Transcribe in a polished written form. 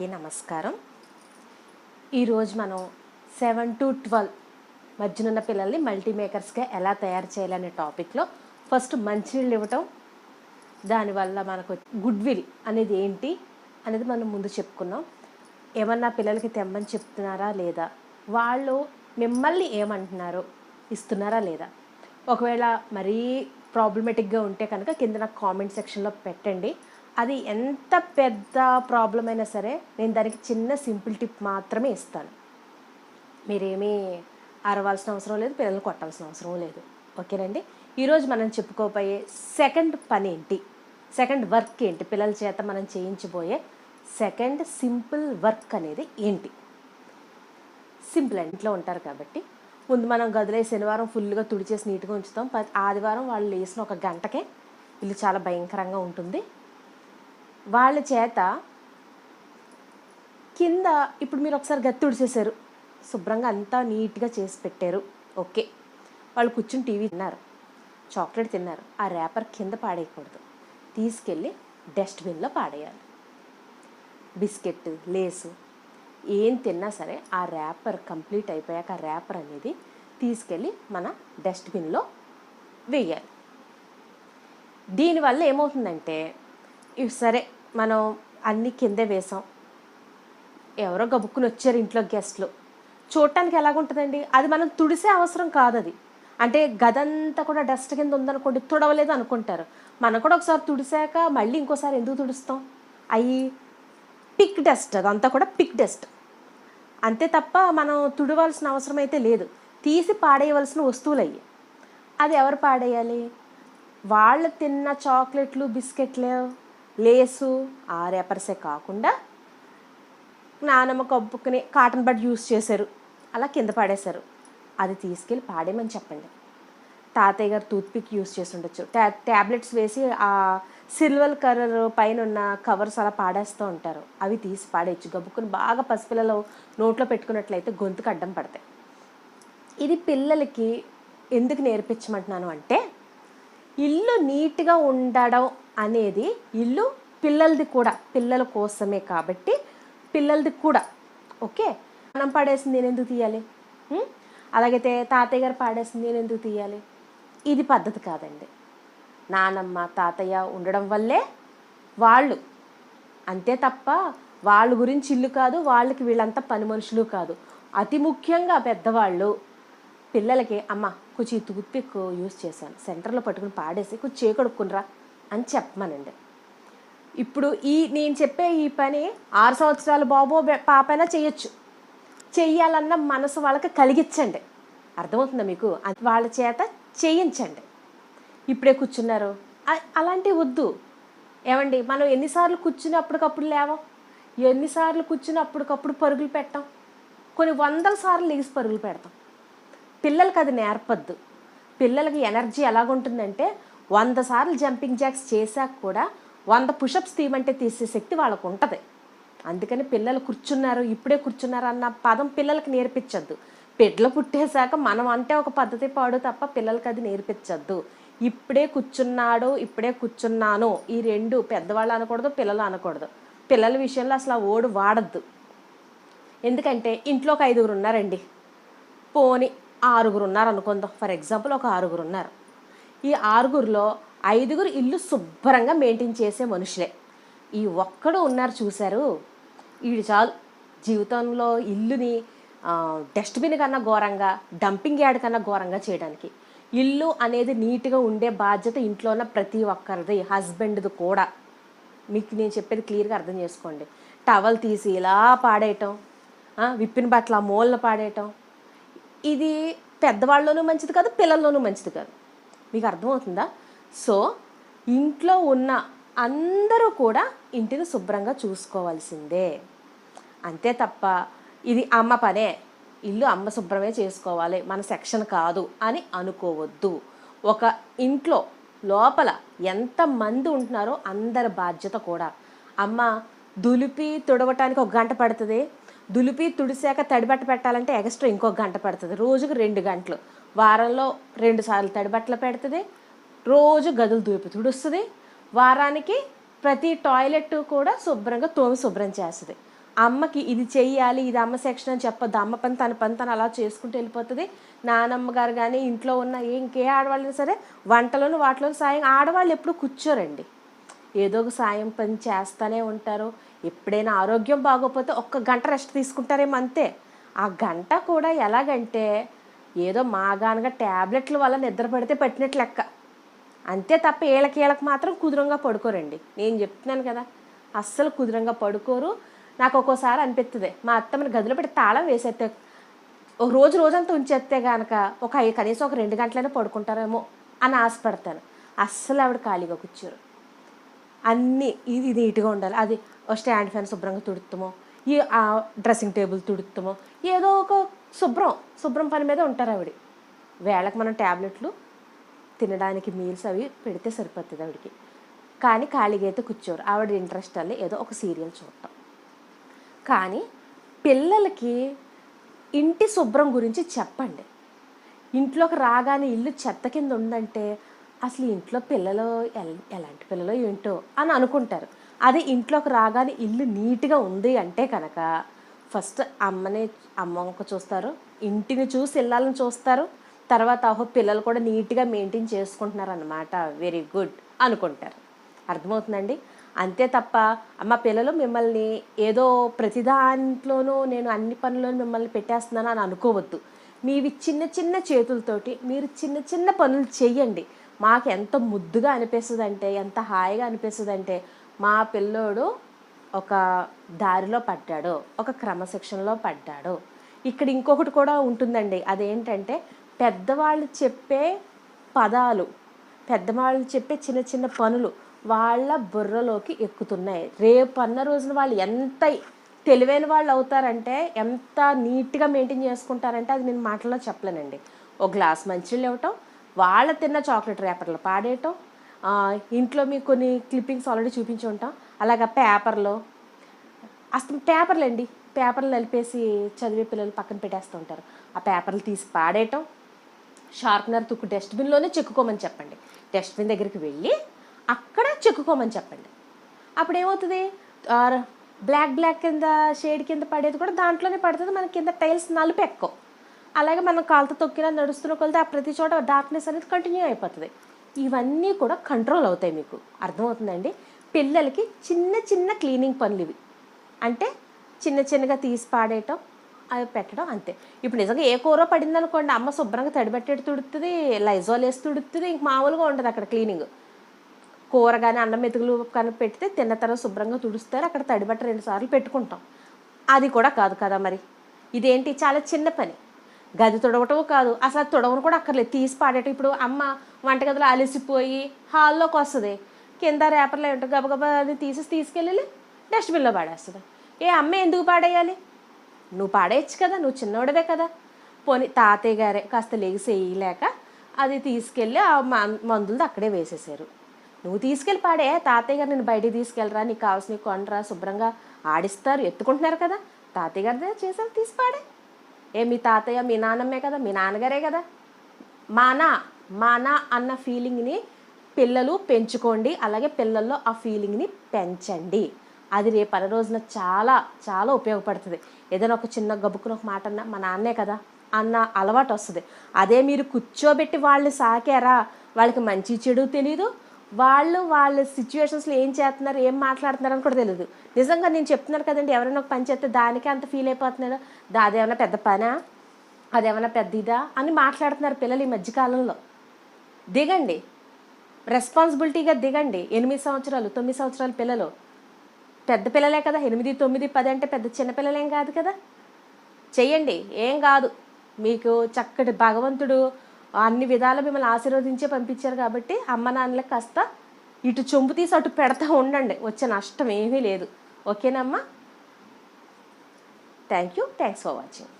అందరికీ నమస్కారం. ఈరోజు మనం 7 to 12 మధ్యనున్న పిల్లల్ని మల్టీమేకర్స్గా ఎలా తయారు చేయాలనే టాపిక్లో ఫస్ట్ మంచినీళ్ళు ఇవ్వటం, దానివల్ల మనకు గుడ్ విల్ అనేది ఏంటి అనేది మనం ముందు చెప్పుకున్నాం. ఏమన్నా పిల్లలకి తెమ్మని చెప్తున్నారా లేదా, వాళ్ళు మిమ్మల్ని ఏమంటున్నారో ఇస్తున్నారా లేదా. ఒకవేళ మరీ ప్రాబ్లమేటిక్గా ఉంటే కనుక కింద నాకు కామెంట్ సెక్షన్లో పెట్టండి. అది ఎంత పెద్ద ప్రాబ్లం అయినా సరే నేను దానికి చిన్న సింపుల్ టిప్ మాత్రమే ఇస్తాను. మీరేమీ అరవాల్సిన అవసరం లేదు, పిల్లలు కొట్టాల్సిన అవసరం లేదు. ఓకేనండి. ఈరోజు మనం చెప్పుకోబోయే సెకండ్ పని ఏంటి, సెకండ్ వర్క్ ఏంటి, పిల్లల చేత మనం చేయించబోయే సెకండ్ సింపుల్ వర్క్ అనేది ఏంటి. సింపుల్ అండి, ఇంట్లో ఉంటారు కాబట్టి ముందు మనం గదిలో శనివారం ఫుల్గా తుడిచేసి నీట్గా ఉంచుతాం. ఆదివారం వాళ్ళు లేసిన ఒక గంటకే ఇల్లు చాలా భయంకరంగా ఉంటుంది. వాళ్ళ చేత కింద ఇప్పుడు మీరు ఒకసారి గది తుడిచేశారు, శుభ్రంగా అంతా నీట్గా చేసి పెట్టారు. ఓకే, వాళ్ళు కూర్చుని టీవీ తిన్నారు, చాక్లెట్ తిన్నారు, ఆ ర్యాపర్ కింద పాడేయకూడదు, తీసుకెళ్ళి డస్ట్బిన్లో పాడేయాలి. బిస్కెట్, లేసు ఏం తిన్నా సరే ఆ ర్యాపర్ కంప్లీట్ అయిపోయాక ఆ ర్యాపర్ అనేది తీసుకెళ్ళి మన డస్ట్బిన్లో వేయాలి. దీనివల్ల ఏమవుతుందంటే, సరే మనం అన్నీ కిందే వేసాం, ఎవరో గబుక్కుని వచ్చారు ఇంట్లో గెస్ట్లు, చూడటానికి ఎలాగుంటుందండి, అది మనం తుడిసే అవసరం కాదు. అది అంటే గదంతా కూడా డస్ట్ కింద ఉందనుకోండి, తుడవలేదు అనుకుంటారు. మనం కూడా ఒకసారి తుడిసాక మళ్ళీ ఇంకోసారి ఎందుకు తుడుస్తాం, అవి పిక్ డస్ట్, అదంతా కూడా పిక్ డస్ట్ అంతే తప్ప మనం తుడవాల్సిన అవసరం అయితే లేదు. తీసి పాడేయవలసిన వస్తువులు అయ్యి. అది ఎవరు పాడేయాలి, వాళ్ళు తిన్న చాక్లెట్లు, బిస్కెట్లు, లేసు, ఆ రేపర్సే కాకుండా నానమ్మ కప్పుకుని కాటన్ బడ్ యూస్ చేశారు, అలా కింద పాడేశారు, అది తీసుకెళ్ళి పాడేమని చెప్పండి. తాతయ్య గారు టూత్పిక్ యూస్ చేసి ఉండొచ్చు, ట్యాబ్లెట్స్ వేసి ఆ సిల్వర్ కలర్ పైన ఉన్న కవర్స్ అలా పాడేస్తూ ఉంటారు, అవి తీసి పాడేయచ్చు. గబుక్కుని బాగా పసిపిల్లలు నోట్లో పెట్టుకున్నట్లయితే గొంతుకు అడ్డం పడతాయి. ఇది పిల్లలకి ఎందుకు నేర్పించమంటున్నాను అంటే, ఇల్లు నీట్గా ఉండడం అనేది ఇల్లు పిల్లలది కూడా, పిల్లల కోసమే కాబట్టి పిల్లలది కూడా. ఓకే, మనం పాడేసింది నేను ఎందుకు తీయాలి, అలాగైతే తాతయ్య గారు పాడేసింది నేను ఎందుకు తీయాలి, ఇది పద్ధతి కాదండి. నానమ్మ తాతయ్య ఉండడం వల్లే వాళ్ళు, అంతే తప్ప వాళ్ళ గురించి ఇల్లు కాదు, వాళ్ళకి వీళ్ళంతా పని మనుషులు కాదు. అతి ముఖ్యంగా పెద్దవాళ్ళు పిల్లలకి అమ్మ కొంచెం ఈ టూత్పిక్ యూస్ చేశాను, సెంటర్లో పట్టుకుని పాడేసి కొంచెం చేకడుక్కునిరా అని చెప్పమనండి. ఇప్పుడు నేను చెప్పే ఈ పని 6 సంవత్సరాల బాబో పాపైనా చేయొచ్చు. చెయ్యాలన్న మనసు వాళ్ళకి కలిగించండి. అర్థమవుతుందా మీకు, వాళ్ళ చేత చేయించండి. ఇప్పుడే కూర్చున్నారు అలాంటివి వద్దు. ఏమండి, మనం ఎన్నిసార్లు కూర్చుని అప్పటికప్పుడు లేవం, ఎన్నిసార్లు కూర్చుని అప్పటికప్పుడు పరుగులు పెట్టాం, కొన్ని 100 సార్లు లెగిసి పరుగులు పెడతాం. పిల్లలకి అది నేర్పద్దు. పిల్లలకి ఎనర్జీ ఎలాగుంటుందంటే 100 సార్లు జంపింగ్ జాక్స్ చేశాక కూడా 100 పుషప్స్ తీయమంటే తీసే శక్తి వాళ్ళకు ఉంటుంది. అందుకని పిల్లలు కూర్చున్నారు, ఇప్పుడే కూర్చున్నారు అన్న పదం పిల్లలకి నేర్పించద్దు. బిడ్డలు పుట్టేశాక మనం అంటే ఒక పద్ధతి పాడు తప్ప పిల్లలకి అది నేర్పించద్దు. ఇప్పుడే కూర్చున్నాడు, ఇప్పుడే కూర్చున్నాను, ఈ రెండు పెద్దవాళ్ళు అనకూడదు, పిల్లలు అనకూడదు. పిల్లల విషయంలో అసలు ఆ ఓడు వాడద్దు. ఎందుకంటే ఇంట్లో ఒక 5 ఉన్నారండి, పోని 6 ఉన్నారు అనుకుందాం. ఫర్ ఎగ్జాంపుల్ ఒక 6 ఉన్నారు. ఈ 6లో 5 ఇల్లు శుభ్రంగా మెయింటైన్ చేసే మనుషులే. ఈ ఒక్కడు ఉన్నారు చూశారు, వీడు చాలు జీవితంలో ఇల్లుని డస్ట్బిన్ కన్నా ఘోరంగా, డంపింగ్ యార్డ్ కన్నా ఘోరంగా చేయడానికి. ఇల్లు అనేది నీట్గా ఉండే బాధ్యత ఇంట్లో ఉన్న ప్రతి ఒక్కరిది, హస్బెండ్ది కూడా. మీకు నేను చెప్పేది క్లియర్గా అర్థం చేసుకోండి. టవల్ తీసి ఇలా పాడేయటం, విప్పిన బట్టలు ఆ మూలన పాడేయటం, ఇది పెద్దవాళ్ళలోనూ మంచిది కాదు, పిల్లల్లోనూ మంచిది కాదు. మీకు అర్థమవుతుందా? సో ఇంట్లో ఉన్న అందరూ కూడా ఇంటిని శుభ్రంగా చూసుకోవాల్సిందే. అంతే తప్ప ఇది అమ్మ పనే, ఇల్లు అమ్మ శుభ్రమే చేసుకోవాలి, మన సెక్షన్ కాదు అని అనుకోవద్దు. ఒక ఇంట్లో లోపల ఎంతమంది ఉంటున్నారో అందరి బాధ్యత కూడా. అమ్మ దులిపి తుడవటానికి 1 గంట పడుతుంది, దులిపి తుడిసాక తడిబట్ట పెట్టాలంటే ఎక్స్ట్రా ఇంకొక 1 గంట పడుతుంది, రోజుకు 2 గంటలు. వారంలో 2 సార్లు తడిబట్టలు పెడుతుంది, రోజు గదులు దులిపి తుడుస్తుంది, వారానికి ప్రతి టాయిలెట్ కూడా శుభ్రంగా శుభ్రం చేస్తుంది. అమ్మకి ఇది చెయ్యాలి, ఇది అమ్మ సెక్షన్ అని చెప్పొద్దు. అమ్మ పని తను అలా చేసుకుంటూ వెళ్ళిపోతుంది. నానమ్మ గారు కానీ ఇంట్లో ఉన్న ఇంకే ఆడవాళ్ళైనా సరే వంటలోను వాటిలోను సాయం ఆడవాళ్ళు ఎప్పుడు కూర్చోరండి. ఏదో ఒక సాయం పని చేస్తూనే ఉంటారు. ఎప్పుడైనా ఆరోగ్యం బాగోకపోతే 1 గంట రెస్ట్ తీసుకుంటారేమో అంతే. ఆ గంట కూడా ఎలాగంటే ఏదో మాగానగా ట్యాబ్లెట్ల వల్ల నిద్ర పడితే పట్టినట్లు లెక్క అంతే తప్ప వీళ్ళకి మాత్రం కుదురంగా పడుకోరండి. నేను చెప్తున్నాను కదా, అస్సలు కుదురంగా పడుకోరు. నాకు ఒక్కోసారి అనిపిస్తుంది మా అత్తమ్మని గదిలో పెట్టి తాళం వేసేస్తే ఒక రోజంతా ఉంచేస్తే కనుక కనీసం ఒక 2 గంటలైనా పడుకుంటారేమో అని ఆశపడతాను. అస్సలు ఆవిడ ఖాళీగా కూర్చోరు. అన్నీ ఇది నీట్గా ఉండాలి. అది స్టాండ్ ఫ్యాన్ శుభ్రంగా తుడుతామో, ఈ డ్రెస్సింగ్ టేబుల్ తుడుతామో, ఏదో ఒక శుభ్రం పని మీద ఉంటారు ఆవిడ. వేళకు మనం ట్యాబ్లెట్లు తినడానికి మీల్స్ అవి పెడితే సరిపోతుంది ఆవిడకి. కానీ ఖాళీగా అయితే కూర్చోరు. ఆవిడ ఇంట్రెస్ట్ అల్లి ఏదో ఒక సీరియల్ చూడటం. కానీ పిల్లలకి ఇంటి శుభ్రం గురించి చెప్పండి. ఇంట్లోకి రాగానే ఇల్లు చెత్త కింద ఉందంటే అసలు ఇంట్లో పిల్లలు ఎలాంటి పిల్లలు ఏంటో అని అనుకుంటారు. అదే ఇంట్లోకి రాగానే ఇల్లు నీట్గా ఉంది అంటే కనుక ఫస్ట్ అమ్మ చూస్తారు, ఇంటిని చూసి ఇళ్ళని చూస్తారు. తర్వాత పిల్లలు కూడా నీట్గా మెయింటైన్ చేసుకుంటున్నారు అన్నమాట, వెరీ గుడ్ అనుకుంటారు. అర్థమవుతుందండి? అంతే తప్ప అమ్మ పిల్లలు మిమ్మల్ని ఏదో ప్రతి దాంట్లోనూ నేను అన్ని పనులను మిమ్మల్ని పెట్టేస్తున్నాను అని అనుకోవద్దు. మీవి చిన్న చేతులతోటి మీరు చిన్న పనులు చెయ్యండి. మాకు ఎంత ముద్దుగా అనిపిస్తుంది అంటే, ఎంత హాయిగా అనిపిస్తుంది అంటే, మా పిల్లోడు ఒక దారిలో పడ్డాడు, ఒక క్రమశిక్షణలో పడ్డాడు. ఇక్కడ ఇంకొకటి కూడా ఉంటుందండి. అదేంటంటే పెద్దవాళ్ళు చెప్పే పదాలు, పెద్దవాళ్ళు చెప్పే చిన్న పనులు వాళ్ళ బుర్రలోకి ఎక్కుతున్నాయి. రేపు అన్న రోజున వాళ్ళు ఎంత తెలివైన వాళ్ళు అవుతారంటే, ఎంత నీట్గా మెయింటైన్ చేసుకుంటారంటే అది నేను మాటల్లో చెప్పలేనండి. ఒక గ్లాస్ మంచినీళ్ళు ఇవ్వటం, వాళ్ళ తిన్న చాక్లెట్ రేపర్లు పాడేయటం, ఇంట్లో మీకు కొన్ని క్లిప్పింగ్స్ ఆల్రెడీ చూపించి ఉంటాం. అలాగా పేపర్లు నలిపేసి చదివే పిల్లలు పక్కన పెట్టేస్తూ ఉంటారు. ఆ పేపర్లు తీసి పాడేయటం, షార్ప్నర్ తుక్కు డస్ట్బిన్లోనే చెక్కుకోమని చెప్పండి. డస్ట్బిన్ దగ్గరికి వెళ్ళి అక్కడ చెక్కుకోమని చెప్పండి. అప్పుడు ఏమవుతుంది, బ్లాక్ కింద షేడ్ కింద పడేది కూడా దాంట్లోనే పడుతుంది. మన కింద టైల్స్ నలుపు ఎక్కువ. అలాగే మనం కాలుతో తొక్కినా నడుస్తున్న కొలితే ఆ ప్రతి చోట డార్క్నెస్ అనేది కంటిన్యూ అయిపోతుంది. ఇవన్నీ కూడా కంట్రోల్ అవుతాయి. మీకు అర్థమవుతుందండి? పిల్లలకి చిన్న క్లీనింగ్ పనులు ఇవి. అంటే చిన్నగా తీసి పాడేయటం, అవి పెట్టడం అంతే. ఇప్పుడు నిజంగా ఏ కూర పడింది అనుకోండి, అమ్మ శుభ్రంగా తడిబెట్టేది తుడుతుంది, లైజాల్ వేసి తుడుతుంది, ఇంక మామూలుగా ఉండదు అక్కడ క్లీనింగ్. కూర కానీ అన్నం మెతుకులు కానీ పెడితే తిన్న తర్వాత శుభ్రంగా తుడుస్తారు, అక్కడ తడిబట్ట 2 సార్లు పెట్టుకుంటాం. అది కూడా కాదు కదా మరి. ఇదేంటి చాలా చిన్న పని. గది తుడవటం కాదు, అసలు తుడవను కూడా అక్కర్లేదు, తీసి పాడేయటం. ఇప్పుడు అమ్మ వంటగదిలో అలసిపోయి హాల్లోకి వస్తుంది, కింద రేపర్లో ఏంటో గబగబా అది తీసుకెళ్ళి డస్ట్బిన్లో పాడేస్తుంది. అమ్మ ఎందుకు పాడేయాలి? నువ్వు పాడేయచ్చు కదా, నువ్వు చిన్నోడవే కదా. పోనీ తాతయ్య గారే కాస్త లేక అది తీసుకెళ్ళి ఆ మందులది అక్కడే వేసేసారు. నువ్వు తీసుకెళ్ళి పాడే, తాతయ్య గారు నేను బయటికి తీసుకెళ్ళరా, నీకు కావాల్సిన కొనరా, శుభ్రంగా ఆడిస్తారు, ఎత్తుకుంటున్నారు కదా, తాతయ్య గారిదే చేసారు, తీసి పాడే. మీ తాతయ్య మీ నాన్నమ్మే కదా, మీ నాన్నగారే కదా. మానా అన్న ఫీలింగ్ని పిల్లలు పెంచుకోండి. అలాగే పిల్లల్లో ఆ ఫీలింగ్ని పెంచండి. అది రేపు అన్న రోజున చాలా ఉపయోగపడుతుంది. ఏదైనా ఒక చిన్న గబుక్కున ఒక మాట అన్నా మా నాన్నే కదా అన్న అలవాటు వస్తుంది. అదే మీరు కూర్చోబెట్టి వాళ్ళు సాకారా, వాళ్ళకి మంచి చెడు తెలీదు, వాళ్ళ సిచ్యువేషన్స్లో ఏం చేస్తున్నారు, ఏం మాట్లాడుతున్నారు అని కూడా తెలియదు. నిజంగా నేను చెప్తున్నాను కదండి, ఎవరైనా ఒక పని చేస్తే దానికే అంత ఫీల్ అయిపోతున్నారు. అదేమన్నా పెద్ద పనా, అదేమన్నా పెద్ద ఇదా అని మాట్లాడుతున్నారు పిల్లలు ఈ మధ్యకాలంలో. దిగండి, రెస్పాన్సిబిలిటీగా దిగండి. 8 సంవత్సరాలు 9 సంవత్సరాల పిల్లలు పెద్ద పిల్లలే కదా. 8, 9, 10 అంటే పెద్ద చిన్నపిల్లలేం కాదు కదా. చెయ్యండి, ఏం కాదు. మీకు చక్కటి భగవంతుడు అన్ని విధాలు మిమ్మల్ని ఆశీర్వదించే పంపించారు కాబట్టి అమ్మ నాన్నలకు కాస్త ఇటు చొంపు తీసి అటు పెడతా ఉండండి, వచ్చే నష్టం ఏమీ లేదు. ఓకేనమ్మా? Thanks for watching.